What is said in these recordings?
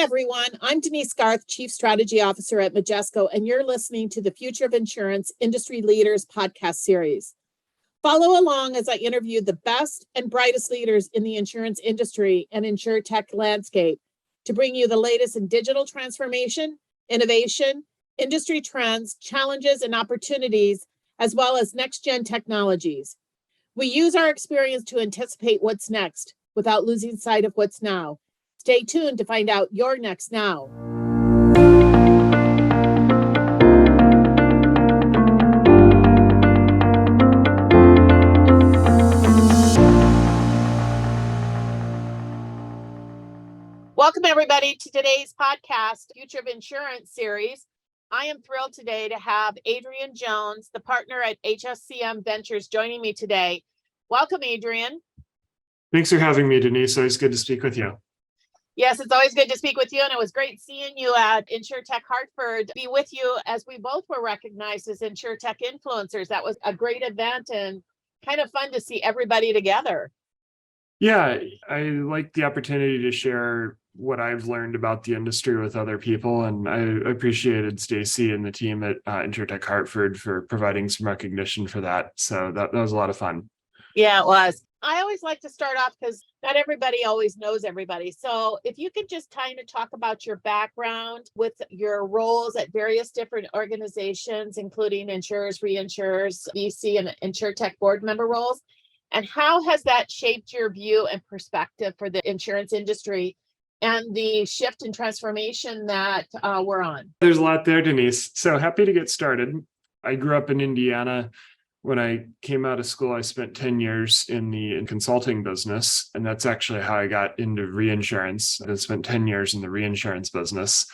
everyone. I'm Denise Garth, Chief Strategy Officer at Majesco, and you're listening to the Future of Insurance Industry Leaders podcast series. Follow along as I interview the best and brightest leaders in the insurance industry and Insurtech landscape to bring you the latest in digital transformation, innovation, industry trends, challenges, and opportunities, as well as next-gen technologies. We use our experience to anticipate what's next without losing sight of what's now. Stay tuned to find out your next now. Welcome, everybody, to today's podcast, Future of Insurance series. I am thrilled today to have Adrian Jones, the partner at HSCM Ventures, joining me today. Welcome, Adrian. Thanks for having me, Denise. Always good to speak with you. Yes, it's always good to speak with you, and it was great seeing you at Insurtech Hartford, be with you as we both were recognized as Insurtech influencers. That was a great event and kind of fun to see everybody together. Yeah, I like the opportunity to share what I've learned about the industry with other people, and I appreciated Stacy and the team at Insurtech Hartford for providing some recognition for that. So that was a lot of fun. Yeah, it was. I always like to start off because not everybody always knows everybody. So if you could just kind of talk about your background with your roles at various different organizations, including insurers, reinsurers, VC, and Insurtech board member roles, and how has that shaped your view and perspective for the insurance industry and the shift and transformation that we're on? There's a lot there, Denise. So happy to get started. I grew up in Indiana. When I came out of school, I spent 10 years in the consulting business, and that's actually how I got into reinsurance. I spent 10 years in the reinsurance business.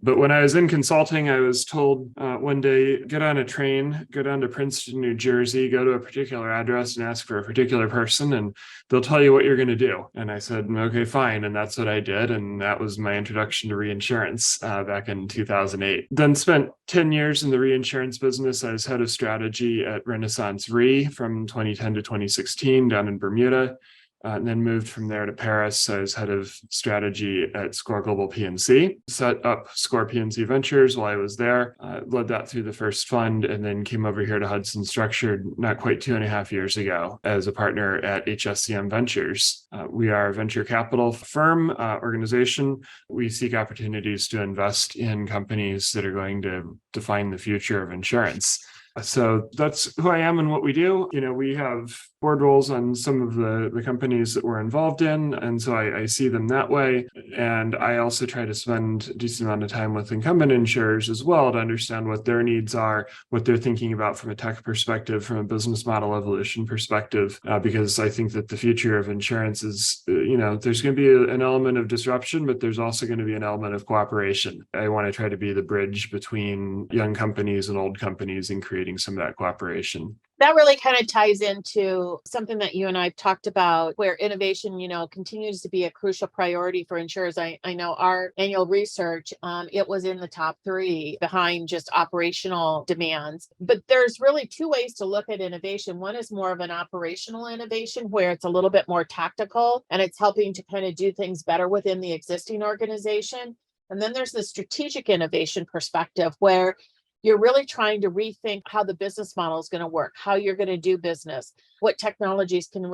But when I was in consulting, I was told one day, get on a train, go down to Princeton, New Jersey, go to a particular address and ask for a particular person, and they'll tell you what you're going to do. And I said, okay, fine. And that's what I did. And that was my introduction to reinsurance back in 2008. Then spent 10 years in the reinsurance business. I was head of strategy at Renaissance Re from 2010 to 2016 down in Bermuda. And then moved from there to Paris. I was head of strategy at SCOR Global P&C, set up SCOR P&C Ventures while I was there, led that through the first fund, and then came over here to Hudson Structured not quite 2.5 years ago as a partner at HSCM Ventures. We are a venture capital firm, organization. We seek opportunities to invest in companies that are going to define the future of insurance. So that's who I am and what we do. You know, we have board roles on some of the companies that we're involved in. And so I see them that way. And I also try to spend a decent amount of time with incumbent insurers as well to understand what their needs are, what they're thinking about from a tech perspective, from a business model evolution perspective, because I think that the future of insurance is, there's going to be an element of disruption, but there's also going to be an element of cooperation. I want to try to be the bridge between young companies and old companies and creating some of that cooperation. That really kind of ties into something that you and I've talked about, where innovation, continues to be a crucial priority for insurers. I know our annual research, it was in the top 3 behind just operational demands. But there's really 2 ways to look at innovation. One is more of an operational innovation, where it's a little bit more tactical and it's helping to kind of do things better within the existing organization. And then there's the strategic innovation perspective, where you're really trying to rethink how the business model is going to work, how you're going to do business, what technologies can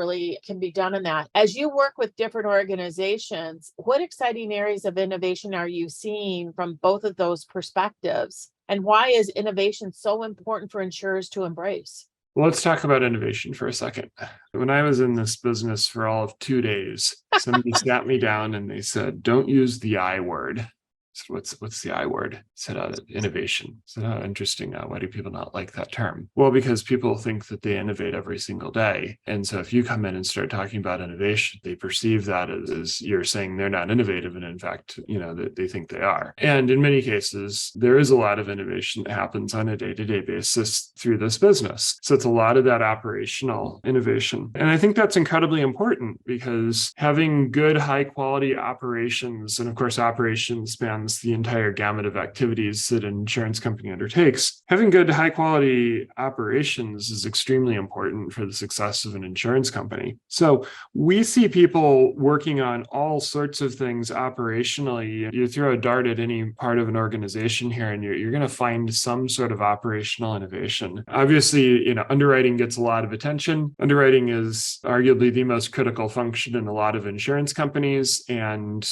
be done in that. As you work with different organizations, what exciting areas of innovation are you seeing from both of those perspectives? And why is innovation so important for insurers to embrace? Well, let's talk about innovation for a second. When I was in this business for all of 2 days, somebody sat me down and they said, don't use the I word. So what's the I word? I said, innovation. I said, oh, interesting. Why do people not like that term? Well, because people think that they innovate every single day. And so if you come in and start talking about innovation, they perceive that as you're saying they're not innovative. And in fact, that they think they are. And in many cases, there is a lot of innovation that happens on a day-to-day basis through this business. So it's a lot of that operational innovation. And I think that's incredibly important, because having good, high quality operations, and of course, operations span spans the entire gamut of activities that an insurance company undertakes, having good, high quality operations is extremely important for the success of an insurance company. So we see people working on all sorts of things operationally. You throw a dart at any part of an organization here, and you're going to find some sort of operational innovation. Obviously, underwriting gets a lot of attention. Underwriting is arguably the most critical function in a lot of insurance companies. And,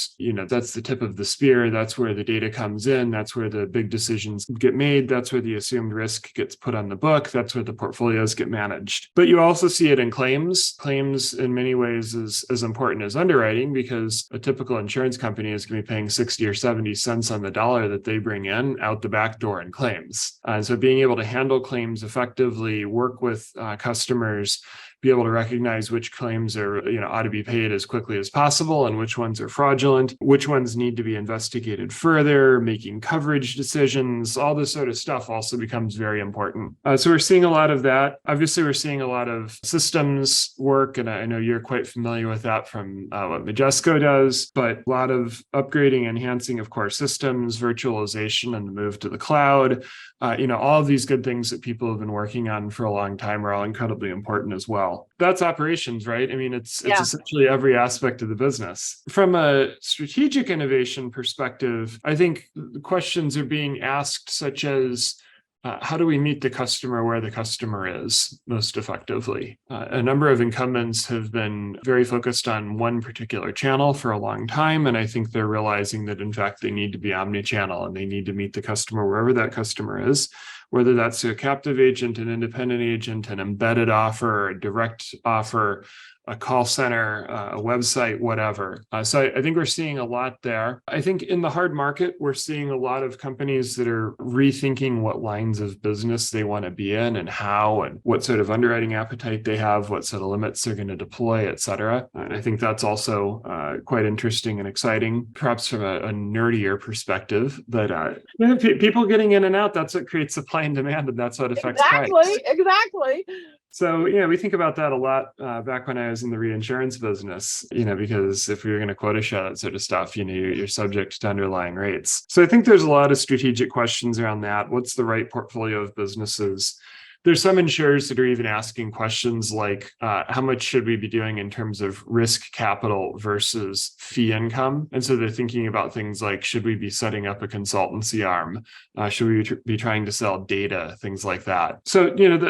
that's the tip of the spear. That's where the data comes in. That's where the big decisions get made. That's where the assumed risk gets put on the book. That's where the portfolios get managed. But you also see it in claims. Claims in many ways is as important as underwriting, because a typical insurance company is going to be paying 60 or 70 cents on the dollar that they bring in out the back door in claims. And so being able to handle claims effectively, work with customers, be able to recognize which claims are, ought to be paid as quickly as possible and which ones are fraudulent, which ones need to be investigated further, making coverage decisions, all this sort of stuff also becomes very important. So we're seeing a lot of that. Obviously, we're seeing a lot of systems work, and I know you're quite familiar with that from what Majesco does, but a lot of upgrading, enhancing of core systems, virtualization, and the move to the cloud. All of these good things that people have been working on for a long time are all incredibly important as well. That's operations, right? I mean, it's essentially every aspect of the business. From a strategic innovation perspective, I think questions are being asked such as, how do we meet the customer where the customer is most effectively? A number of incumbents have been very focused on one particular channel for a long time, and I think they're realizing that, in fact, they need to be omni-channel and they need to meet the customer wherever that customer is, whether that's a captive agent, an independent agent, an embedded offer, a direct offer, a call center, a website, whatever. So I think we're seeing a lot there. I think in the hard market, we're seeing a lot of companies that are rethinking what lines of business they want to be in and how, and what sort of underwriting appetite they have, what sort of limits they're going to deploy, et cetera. And I think that's also quite interesting and exciting, perhaps from a nerdier perspective. But people getting in and out, that's what creates supply and demand, and that's what affects price. Exactly. So, we think about that a lot back when I was in the reinsurance business, because if we were going to quota share that sort of stuff, you're subject to underlying rates. So I think there's a lot of strategic questions around that. What's the right portfolio of businesses? There's some insurers that are even asking questions like, how much should we be doing in terms of risk capital versus fee income? And so they're thinking about things like, should we be setting up a consultancy arm? Should we be trying to sell data, things like that? So,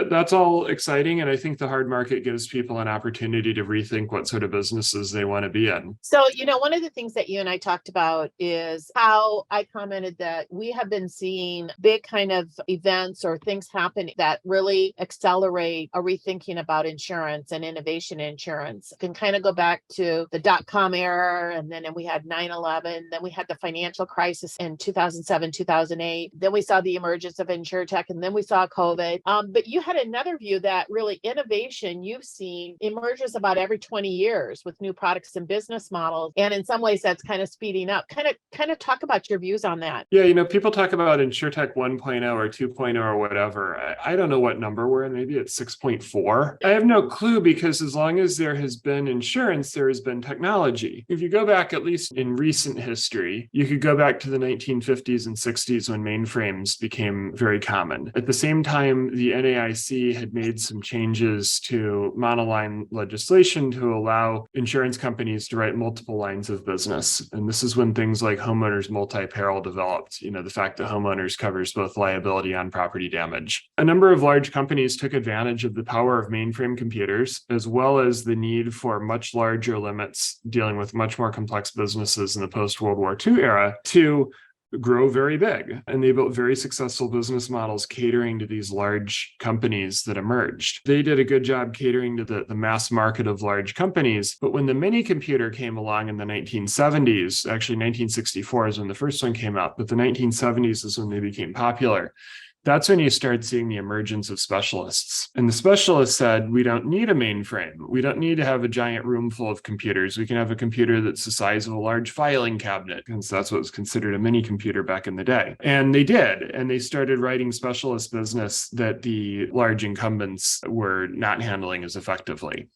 that's all exciting. And I think the hard market gives people an opportunity to rethink what sort of businesses they want to be in. So, one of the things that you and I talked about is how I commented that we have been seeing big kind of events or things happen that really accelerate a rethinking about insurance and innovation in insurance. You can kind of go back to the dot-com era, and then we had 9/11, then we had the financial crisis in 2007, 2008, then we saw the emergence of Insurtech, and then we saw COVID. But you had another view that really innovation you've seen emerges about every 20 years with new products and business models. And in some ways that's kind of speeding up. Kind of talk about your views on that. Yeah, people talk about Insurtech 1.0 or 2.0 or whatever. I don't know what number we're in. Maybe it's 6.4. I have no clue, because as long as there has been insurance, there has been technology. If you go back, at least in recent history, you could go back to the 1950s and 60s when mainframes became very common. At the same time, the NAIC had made some changes to monoline legislation to allow insurance companies to write multiple lines of business. And this is when things like homeowners multi-peril developed, the fact that homeowners covers both liability and property damage. A number of large companies took advantage of the power of mainframe computers, as well as the need for much larger limits dealing with much more complex businesses in the post-World War II era, to grow very big. And they built very successful business models catering to these large companies that emerged. They did a good job catering to the mass market of large companies. But when the mini computer came along in the 1970s, actually 1964 is when the first one came out, but the 1970s is when they became popular. That's when you start seeing the emergence of specialists. And the specialists said, we don't need a mainframe. We don't need to have a giant room full of computers. We can have a computer that's the size of a large filing cabinet, because that's what was considered a mini computer back in the day. And they did. And they started writing specialist business that the large incumbents were not handling as effectively.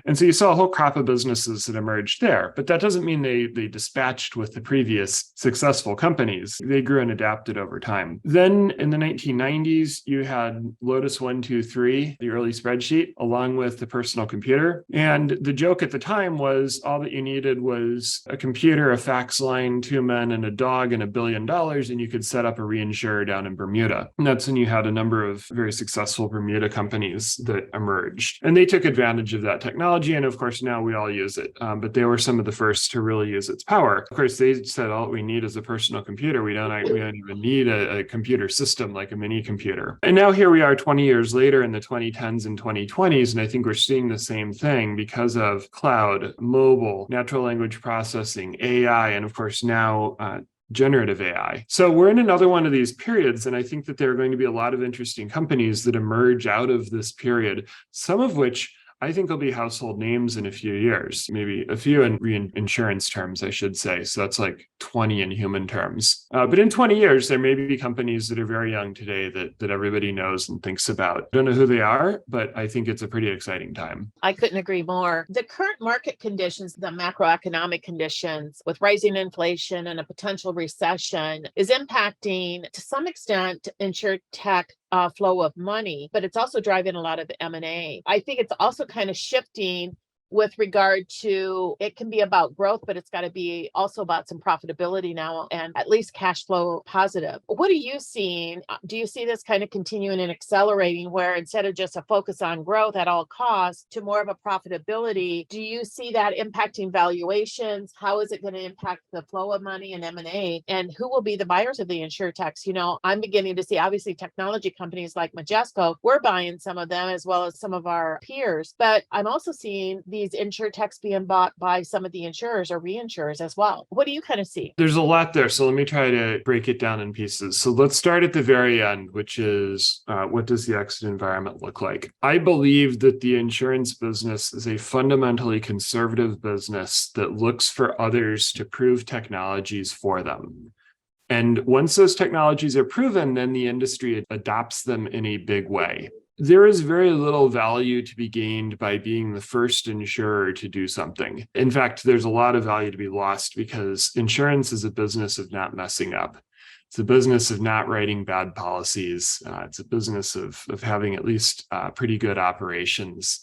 And so you saw a whole crop of businesses that emerged there, but that doesn't mean they dispatched with the previous successful companies. They grew and adapted over time. Then in the 1990s, you had Lotus 1-2-3, the early spreadsheet, along with the personal computer. And the joke at the time was all that you needed was a computer, a fax line, 2 men, and a dog, and $1 billion, and you could set up a reinsurer down in Bermuda. And that's when you had a number of very successful Bermuda companies that emerged. And they took advantage of that technology. And of course, now we all use it. But they were some of the first to really use its power. Of course, they said all we need is a personal computer. We don't even need a computer system like a mini computer. And now here we are 20 years later in the 2010s and 2020s. And I think we're seeing the same thing because of cloud, mobile, natural language processing, AI, and of course now generative AI. So we're in another one of these periods, and I think that there are going to be a lot of interesting companies that emerge out of this period, some of which I think will be household names in a few years, maybe a few in reinsurance terms, I should say. So that's like 20 in human terms. But in 20 years, there may be companies that are very young today that everybody knows and thinks about. I don't know who they are, but I think it's a pretty exciting time. I couldn't agree more. The current market conditions, the macroeconomic conditions with rising inflation and a potential recession is impacting to some extent Insurtech flow of money, but it's also driving a lot of M&A. I think it's also kind of shifting with regard to, it can be about growth, but it's got to be also about some profitability now and at least cash flow positive. What are you seeing? Do you see this kind of continuing and accelerating where instead of just a focus on growth at all costs to more of a profitability, do you see that impacting valuations? How is it going to impact the flow of money and M&A? And who will be the buyers of the insurtechs? You know, I'm beginning to see obviously technology companies like Majesco, we're buying some of them as well as some of our peers, but I'm also seeing these insurtechs being bought by some of the insurers or reinsurers as well. What do you kind of see? There's a lot there. So let me try to break it down in pieces. So let's start at the very end, which is what does the exit environment look like? I believe that the insurance business is a fundamentally conservative business that looks for others to prove technologies for them. And once those technologies are proven, then the industry adopts them in a big way. There is very little value to be gained by being the first insurer to do something. In fact, there's a lot of value to be lost because insurance is a business of not messing up. It's a business of not writing bad policies. It's a business of having at least pretty good operations.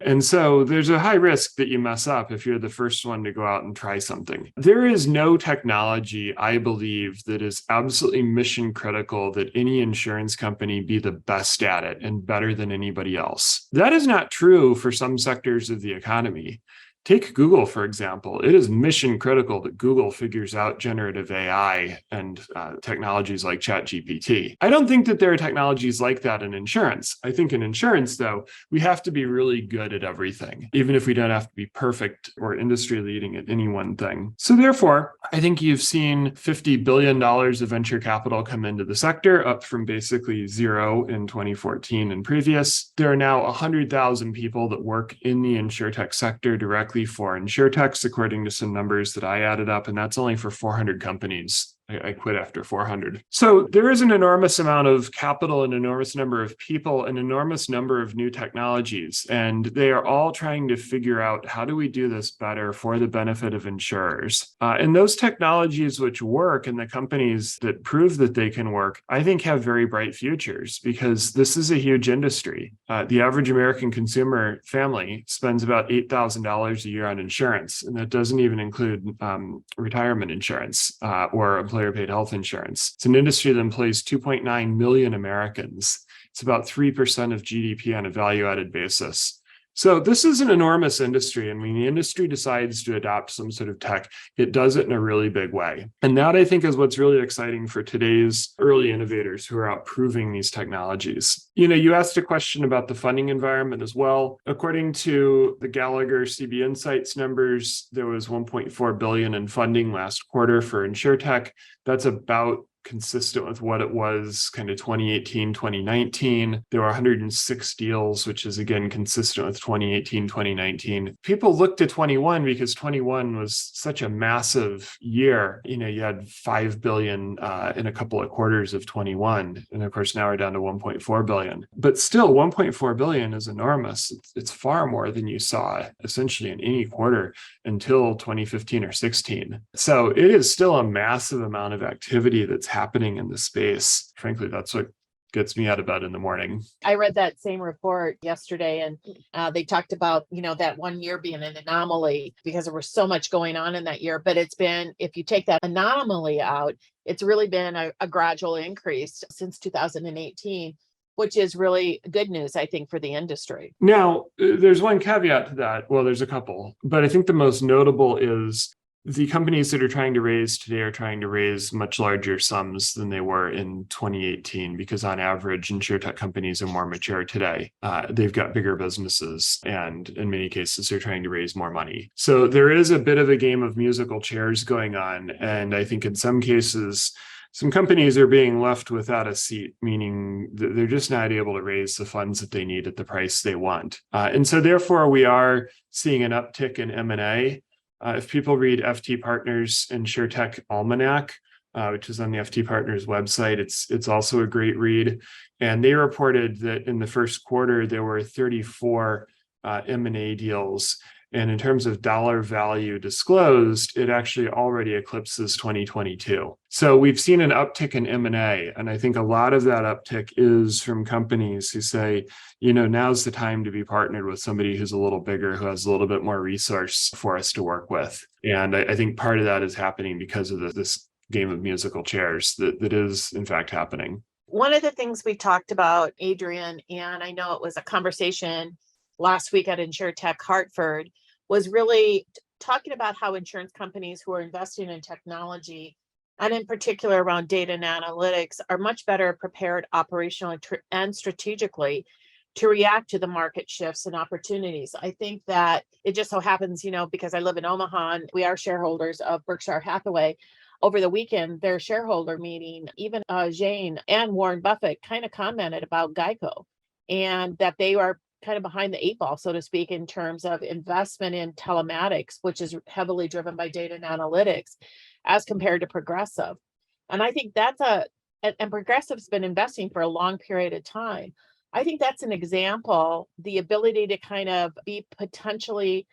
And so there's a high risk that you mess up if you're the first one to go out and try something. There is no technology, I believe, that is absolutely mission critical that any insurance company be the best at it and better than anybody else. That is not true for some sectors of the economy. Take Google, for example. It is mission critical that Google figures out generative AI and technologies like ChatGPT. I don't think that there are technologies like that in insurance. I think in insurance, though, we have to be really good at everything, even if we don't have to be perfect or industry leading at any one thing. So therefore, I think you've seen $50 billion of venture capital come into the sector, up from basically zero in 2014 and previous. There are now 100,000 people that work in the insurtech sector directly for insurtechs, according to some numbers that I added up, and that's only for 400 companies. I quit after 400. So there is an enormous amount of capital, an enormous number of people, an enormous number of new technologies, and they are all trying to figure out how do we do this better for the benefit of insurers. And those technologies which work and the companies that prove that they can work, I think have very bright futures because this is a huge industry. The average American consumer family spends about $8,000 a year on insurance, and that doesn't even include retirement insurance or employer paid health insurance. It's an industry that employs 2.9 million Americans. It's about 3% of GDP on a value-added basis. So this is an enormous industry. And when the industry decides to adopt some sort of tech, it does it in a really big way. And that, I think, is what's really exciting for today's early innovators who are out proving these technologies. You know, you asked a question about the funding environment as well. According to the Gallagher CB Insights numbers, there was $1.4 billion in funding last quarter for Insurtech. That's about consistent with what it was kind of 2018, 2019. There were 106 deals, which is again consistent with 2018, 2019. People looked at 21 because 21 was such a massive year. You had 5 billion in a couple of quarters of 21. And of course, now we're down to 1.4 billion. But still, 1.4 billion is enormous. It's far more than you saw essentially in any quarter until 2015 or 16. So it is still a massive amount of activity that's happening in the space. Frankly, that's what gets me out of bed in the morning. I read that same report yesterday, and they talked about, that one year being an anomaly because there was so much going on in that year. But it's been, if you take that anomaly out, it's really been a gradual increase since 2018, which is really good news, I think, for the industry. Now, there's one caveat to that. Well, there's a couple, but I think the most notable is the companies that are trying to raise today are trying to raise much larger sums than they were in 2018, because on average, Insurtech companies are more mature today. They've got bigger businesses, and in many cases, they're trying to raise more money. So there is a bit of a game of musical chairs going on. And I think in some cases, some companies are being left without a seat, meaning that they're just not able to raise the funds that they need at the price they want. And so therefore, we are seeing an uptick in M&A. If people read FT Partners Insurtech Almanac, which is on the FT Partners website, it's also a great read. And they reported that in the first quarter, there were 34 M&A deals. And in terms of dollar value disclosed, it actually already eclipses 2022. So we've seen an uptick in M&A. And I think a lot of that uptick is from companies who say, now's the time to be partnered with somebody who's a little bigger, who has a little bit more resource for us to work with. And I think part of that is happening because of this game of musical chairs that is, in fact, happening. One of the things we talked about, Adrian, and I know it was a conversation last week at Insurtech Hartford, was really talking about how insurance companies who are investing in technology, and in particular around data and analytics, are much better prepared operationally and strategically to react to the market shifts and opportunities. I think that it just so happens, because I live in Omaha and we are shareholders of Berkshire Hathaway. Over the weekend, their shareholder meeting, even Jane and Warren Buffett kind of commented about Geico, and that they are kind of behind the eight ball, so to speak, in terms of investment in telematics, which is heavily driven by data and analytics as compared to Progressive. And I think and Progressive's been investing for a long period of time. I think that's an example, the ability to kind of be potentially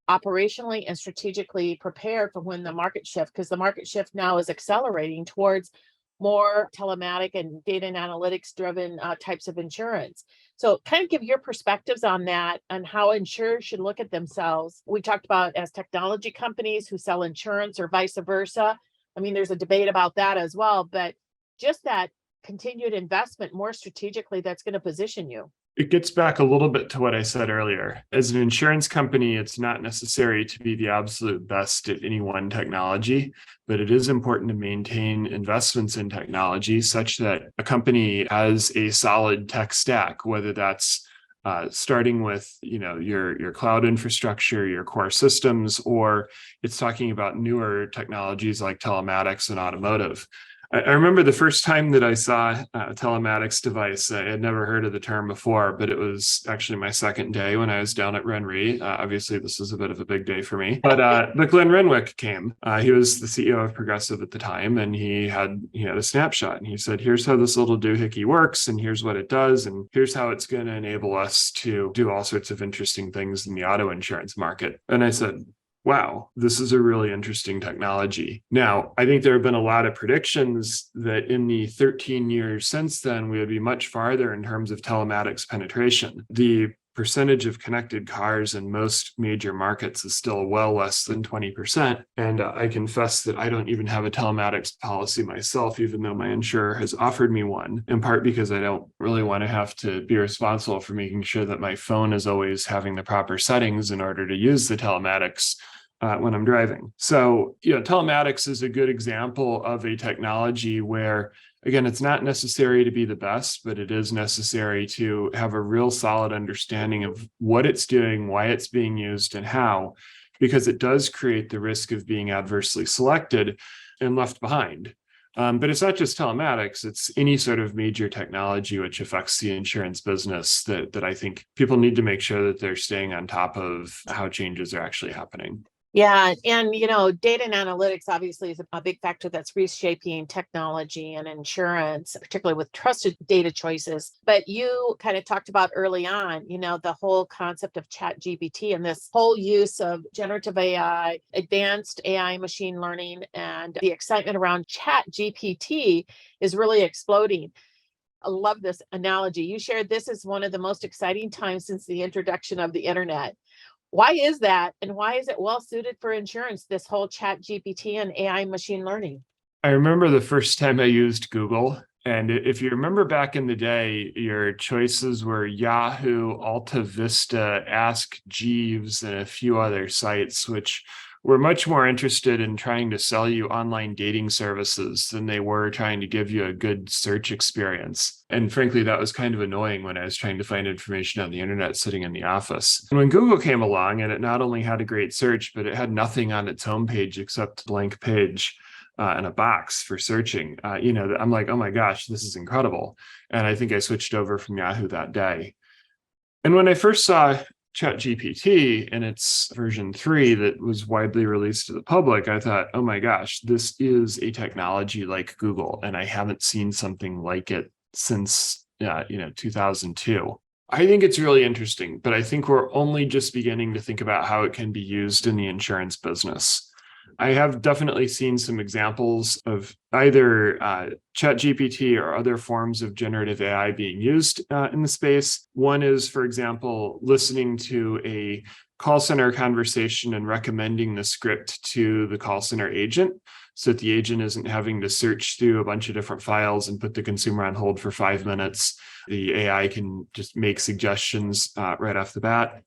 operationally and strategically prepared for when the market shift, because the market shift now is accelerating towards more telematic and data and analytics driven types of insurance. So kind of give your perspectives on that and how insurers should look at themselves. We talked about as technology companies who sell insurance or vice versa. I mean, there's a debate about that as well, but just that continued investment more strategically that's going to position you. It gets back a little bit to what I said earlier. As an insurance company, it's not necessary to be the absolute best at any one technology, but it is important to maintain investments in technology such that a company has a solid tech stack, whether that's starting with your cloud infrastructure, your core systems, or it's talking about newer technologies like telematics and automotive. I remember the first time that I saw a telematics device. I had never heard of the term before, but it was actually my second day when I was down at RenRe. Obviously, this was a bit of a big day for me. But Glenn Renwick came. He was the CEO of Progressive at the time, and he had a snapshot. And he said, here's how this little doohickey works, and here's what it does, and here's how it's going to enable us to do all sorts of interesting things in the auto insurance market. And I said, wow, this is a really interesting technology. Now, I think there have been a lot of predictions that in the 13 years since then, we would be much farther in terms of telematics penetration. The percentage of connected cars in most major markets is still well less than 20%. And I confess that I don't even have a telematics policy myself, even though my insurer has offered me one, in part because I don't really want to have to be responsible for making sure that my phone is always having the proper settings in order to use the telematics when I'm driving. So, telematics is a good example of a technology where, again, it's not necessary to be the best, but it is necessary to have a real solid understanding of what it's doing, why it's being used, and how, because it does create the risk of being adversely selected and left behind. But it's not just telematics, it's any sort of major technology which affects the insurance business that I think people need to make sure that they're staying on top of how changes are actually happening. Yeah, and data and analytics obviously is a big factor that's reshaping technology and insurance, particularly with trusted data choices. But you kind of talked about early on, the whole concept of chat GPT and this whole use of generative AI, advanced AI machine learning, and the excitement around chat GPT is really exploding. I love this analogy. You shared this is one of the most exciting times since the introduction of the internet. Why is that? And why is it well suited for insurance, this whole chat GPT and AI machine learning? I remember the first time I used Google. And if you remember back in the day, your choices were Yahoo, Alta Vista, Ask Jeeves, and a few other sites, which were much more interested in trying to sell you online dating services than they were trying to give you a good search experience. And frankly, that was kind of annoying when I was trying to find information on the internet sitting in the office. And when Google came along, and it not only had a great search, but it had nothing on its homepage except a blank page. And a box for searching, I'm like, oh my gosh, this is incredible. And I think I switched over from Yahoo that day. And when I first saw ChatGPT in its version 3 that was widely released to the public, I thought, oh my gosh, this is a technology like Google, and I haven't seen something like it since 2002. I think it's really interesting, but I think we're only just beginning to think about how it can be used in the insurance business. I have definitely seen some examples of either ChatGPT or other forms of generative AI being used in the space. One is, for example, listening to a call center conversation and recommending the script to the call center agent so that the agent isn't having to search through a bunch of different files and put the consumer on hold for 5 minutes. The AI can just make suggestions right off the bat.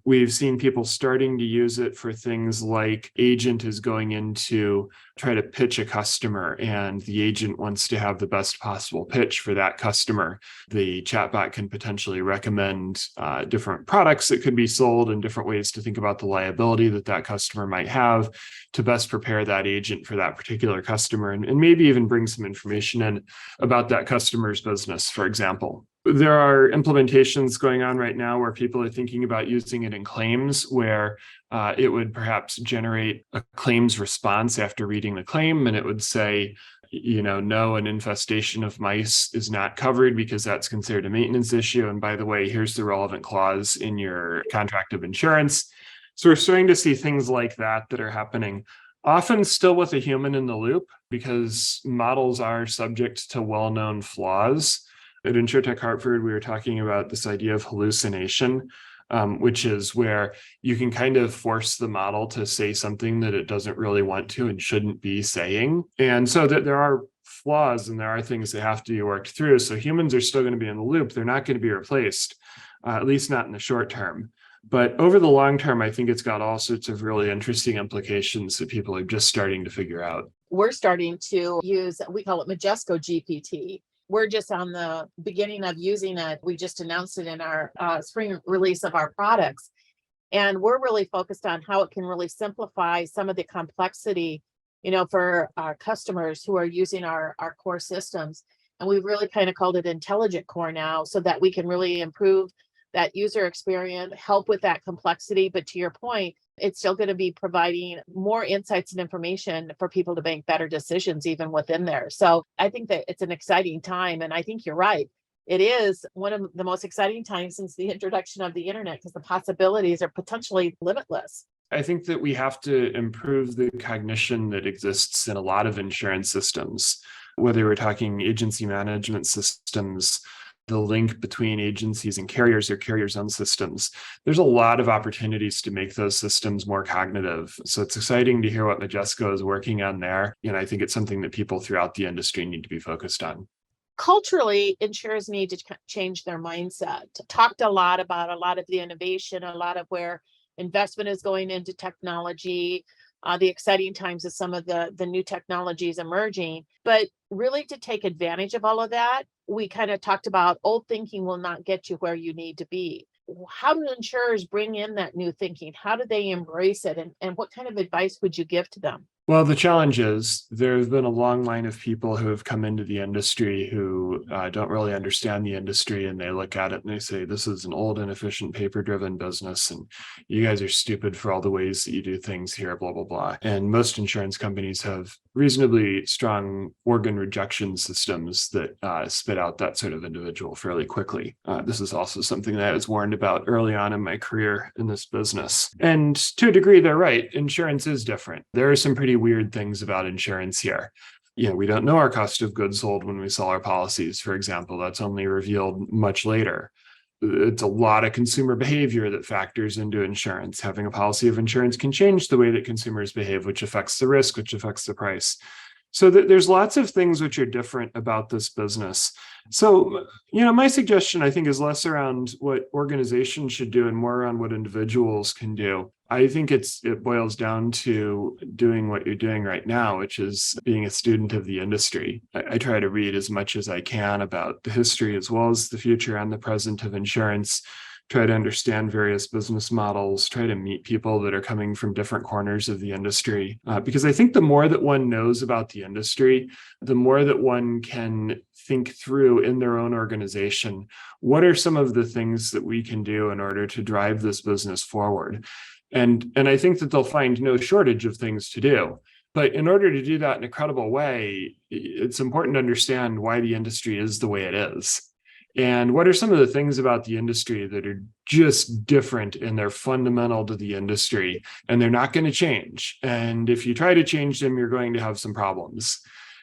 We've seen people starting to use it for things like agent is going in to try to pitch a customer, and the agent wants to have the best possible pitch for that customer. The chatbot can potentially recommend different products that could be sold and different ways to think about the liability that customer might have to best prepare that agent for that particular customer, and maybe even bring some information in about that customer's business, for example. There are implementations going on right now where people are thinking about using it in claims, where it would perhaps generate a claims response after reading the claim, and it would say, no, an infestation of mice is not covered because that's considered a maintenance issue. And by the way, here's the relevant clause in your contract of insurance. So we're starting to see things like that are happening, often still with a human in the loop, because models are subject to well-known flaws. At Insurtech Hartford, we were talking about this idea of hallucination, which is where you can kind of force the model to say something that it doesn't really want to and shouldn't be saying. And so that there are flaws and there are things that have to be worked through. So humans are still going to be in the loop. They're not going to be replaced, at least not in the short term. But over the long term, I think it's got all sorts of really interesting implications that people are just starting to figure out. We're starting to use, we call it Majesco GPT. We're just on the beginning of using it. We just announced it in our spring release of our products. And we're really focused on how it can really simplify some of the complexity, for our customers who are using our core systems. And we've really kind of called it intelligent core now, so that we can really improve that user experience, help with that complexity. But to your point, it's still going to be providing more insights and information for people to make better decisions even within there. So I think that it's an exciting time. And I think you're right. It is one of the most exciting times since the introduction of the internet, because the possibilities are potentially limitless. I think that we have to improve the cognition that exists in a lot of insurance systems, whether we're talking agency management systems, the link between agencies and carriers or carriers-owned systems. There's a lot of opportunities to make those systems more cognitive. So it's exciting to hear what Majesco is working on there. And I think it's something that people throughout the industry need to be focused on. Culturally, insurers need to change their mindset. Talked a lot about a lot of the innovation, a lot of where investment is going into technology, the exciting times of some of the new technologies emerging. But really, to take advantage of all of that, we kind of talked about old thinking will not get you where you need to be. How do insurers bring in that new thinking? How do they embrace it? And what kind of advice would you give to them? Well, the challenge is there's been a long line of people who have come into the industry who don't really understand the industry, and they look at it and they say, this is an old, inefficient, paper-driven business, and you guys are stupid for all the ways that you do things here, blah, blah, blah. And most insurance companies have reasonably strong organ rejection systems that spit out that sort of individual fairly quickly. This is also something that I was warned about early on in my career in this business. And to a degree, they're right. Insurance is different. There are some pretty weird things about insurance here. We don't know our cost of goods sold when we sell our policies, for example. That's only revealed much later. It's a lot of consumer behavior that factors into insurance. Having a policy of insurance can change the way that consumers behave, which affects the risk, which affects the price. So there's lots of things which are different about this business. So, my suggestion, I think, is less around what organizations should do and more around what individuals can do. I think it boils down to doing what you're doing right now, which is being a student of the industry. I try to read as much as I can about the history as well as the future and the present of insurance, try to understand various business models, try to meet people that are coming from different corners of the industry. Because I think the more that one knows about the industry, the more that one can think through in their own organization, what are some of the things that we can do in order to drive this business forward? And I think that they'll find no shortage of things to do. But in order to do that in a credible way, it's important to understand why the industry is the way it is. And what are some of the things about the industry that are just different and they're fundamental to the industry and they're not going to change? And if you try to change them, you're going to have some problems.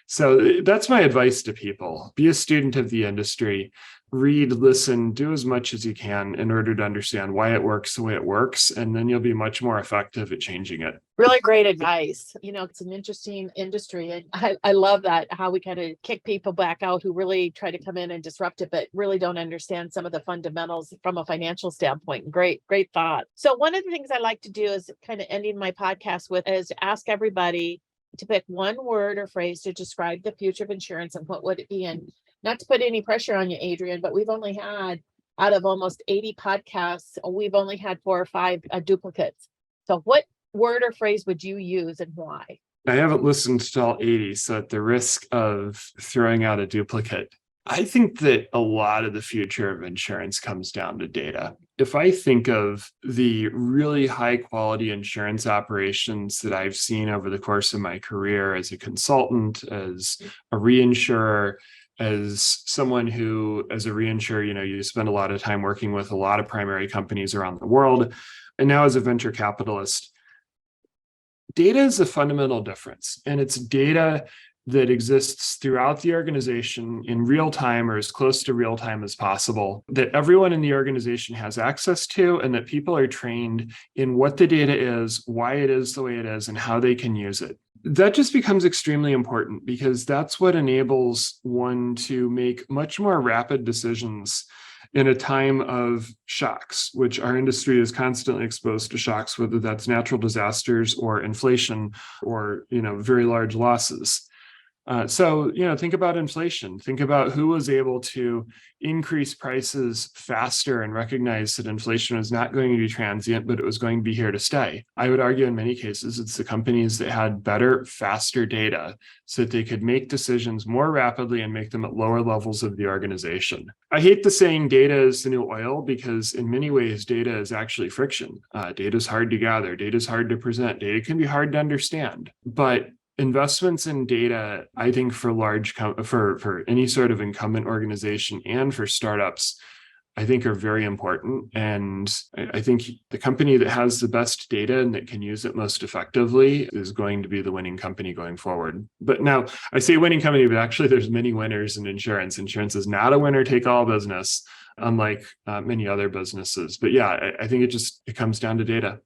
So that's my advice to people. Be a student of the industry, read, listen, do as much as you can in order to understand why it works the way it works. And then you'll be much more effective at changing it. Really great advice. It's an interesting industry. And I love that, how we kind of kick people back out who really try to come in and disrupt it, but really don't understand some of the fundamentals from a financial standpoint. Great thought. So one of the things I like to do is kind of ending my podcast with is to ask everybody to pick one word or phrase to describe the future of insurance and what would it be. And not to put any pressure on you, Adrian, but we've only had, out of almost 80 podcasts, we've only had 4 or 5 duplicates. So what word or phrase would you use and why? I haven't listened to all 80, so at the risk of throwing out a duplicate, I think that a lot of the future of insurance comes down to data. If I think of the really high quality insurance operations that I've seen over the course of my career as a consultant, as a reinsurer, as someone who, as a reinsurer, you spend a lot of time working with a lot of primary companies around the world, and now as a venture capitalist, data is a fundamental difference, and it's data that exists throughout the organization in real time or as close to real time as possible, that everyone in the organization has access to, and that people are trained in what the data is, why it is the way it is, and how they can use it. That just becomes extremely important because that's what enables one to make much more rapid decisions in a time of shocks, which our industry is constantly exposed to shocks, whether that's natural disasters or inflation or, very large losses. So, think about inflation. Think about who was able to increase prices faster and recognize that inflation was not going to be transient, but it was going to be here to stay. I would argue in many cases, it's the companies that had better, faster data so that they could make decisions more rapidly and make them at lower levels of the organization. I hate the saying data is the new oil because in many ways, data is actually friction. Data is hard to gather. Data is hard to present. Data can be hard to understand, but investments in data, I think for any sort of incumbent organization and for startups, I think are very important. And I think the company that has the best data and that can use it most effectively is going to be the winning company going forward. But now I say winning company, but actually there's many winners in insurance. Insurance is not a winner take all business, unlike many other businesses. But yeah, I think it comes down to data.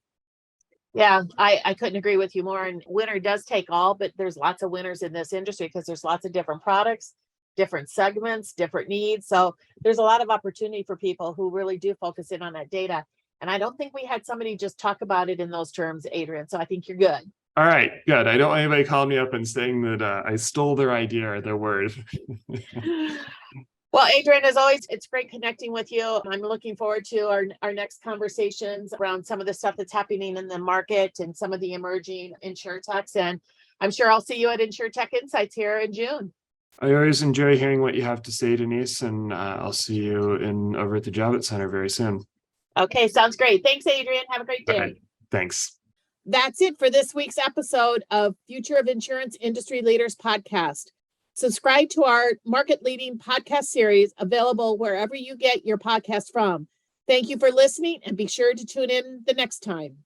Yeah, I couldn't agree with you more. And winner does take all, but there's lots of winners in this industry because there's lots of different products, different segments, different needs. So there's a lot of opportunity for people who really do focus in on that data. And I don't think we had somebody just talk about it in those terms, Adrian. So I think you're good. All right, good. I don't want anybody calling me up and saying that I stole their idea or their word. Well, Adrian, as always, it's great connecting with you. I'm looking forward to our next conversations around some of the stuff that's happening in the market and some of the emerging insurtechs. And I'm sure I'll see you at Insurtech Insights here in June. I always enjoy hearing what you have to say, Denise, and I'll see you over at the Javits Center very soon. Okay, sounds great. Thanks, Adrian. Have a great day. Okay, thanks. That's it for this week's episode of Future of Insurance Industry Leaders podcast. Subscribe to our market leading podcast series available wherever you get your podcast from. Thank you for listening and be sure to tune in the next time.